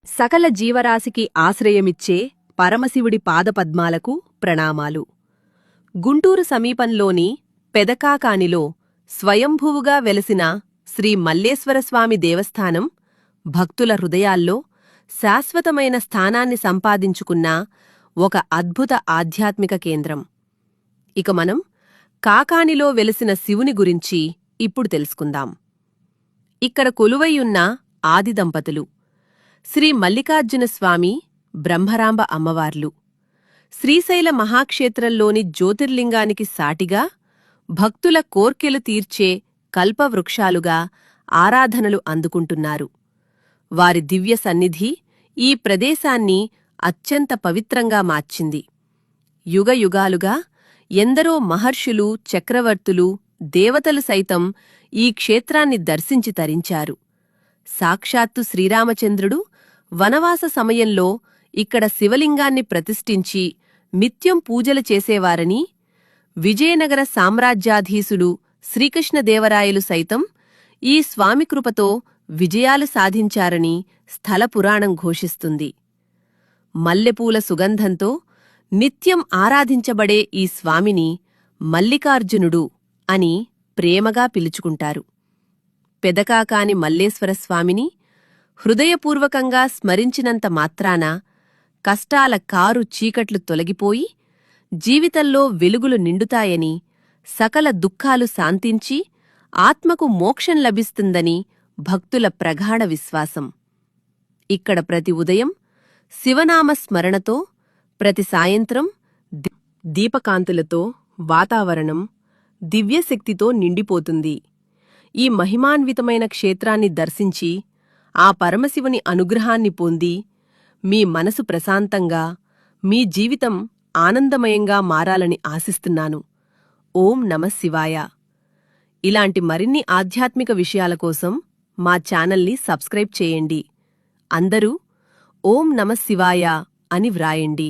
సకల జీవరాశికి ఆశ్రయమిచ్చే పరమశివుడి పాదపద్మాలకు ప్రణామాలు. గుంటూరు సమీపంలోని పెదకాకానిలో స్వయంభువుగా వెలసిన శ్రీ మల్లేశ్వరస్వామి దేవస్థానం భక్తుల హృదయాల్లో శాశ్వతమైన స్థానాన్ని సంపాదించుకున్న ఒక అద్భుత ఆధ్యాత్మిక కేంద్రం. ఇక మనం కాకానిలో వెలసిన శివుని గురించి ఇప్పుడు తెలుసుకుందాం. ఇక్కడ కొలువైయున్న ఆది దంపతులు శ్రీ మల్లికార్జున స్వామి, బ్రహ్మరాంబ అమ్మవార్లు. శ్రీశైల మహాక్షేత్రంలోని జ్యోతిర్లింగానికి సాటిగా భక్తుల కోర్కెలు తీర్చే కల్పవృక్షాలుగా ఆరాధనలు అందుకుంటున్నారు. వారి దివ్య సన్నిధి ఈ ప్రదేశాన్ని అత్యంత పవిత్రంగా మార్చింది. యుగయుగాలుగా ఎందరో మహర్షులు, చక్రవర్తులు, దేవతలు సైతం ఈ క్షేత్రాన్ని దర్శించి తరించారు. సాక్షాత్తు శ్రీరామచంద్రుడు వనవాస సమయంలో ఇక్కడ శివలింగాన్ని ప్రతిష్ఠించి నిత్యం పూజలు చేసేవారని, విజయనగర సామ్రాజ్యాధీశుడు శ్రీకృష్ణదేవరాయలు సైతం ఈ స్వామికృపతో విజయాలు సాధించారని స్థల పురాణం ఘోషిస్తుంది. మల్లెపూల సుగంధంతో నిత్యం ఆరాధించబడే ఈ స్వామిని మల్లికార్జునుడు అని ప్రేమగా పిలుచుకుంటారు. పెదకాకాని మల్లేశ్వరస్వామిని హృదయపూర్వకంగా స్మరించినంత మాత్రాన కష్టాల కారు చీకట్లు తొలగిపోయి జీవితంలో వెలుగులు నిండుతాయని, సకల దుఃఖాలు శాంతించి ఆత్మకు మోక్షం లభిస్తుందని భక్తుల ప్రగాఢ విశ్వాసం. ఇక్కడ ప్రతి ఉదయం శివనామ స్మరణతో, ప్రతి సాయంత్రం దీపకాంతులతో వాతావరణం దివ్యశక్తితో నిండిపోతుంది. ఈ మహిమాన్వితమైన క్షేత్రాన్ని దర్శించి ఆ పరమశివుని అనుగ్రహాన్ని పొంది మీ మనసు ప్రశాంతంగా, మీ జీవితం ఆనందమయంగా మారాలని ఆశిస్తున్నాను. ఓం నమః శివాయ. ఇలాంటి మరిన్ని ఆధ్యాత్మిక విషయాల కోసం మా ఛానల్ని సబ్స్క్రైబ్ చేయండి. అందరూ ఓం నమః శివాయ అని వ్రాయండి.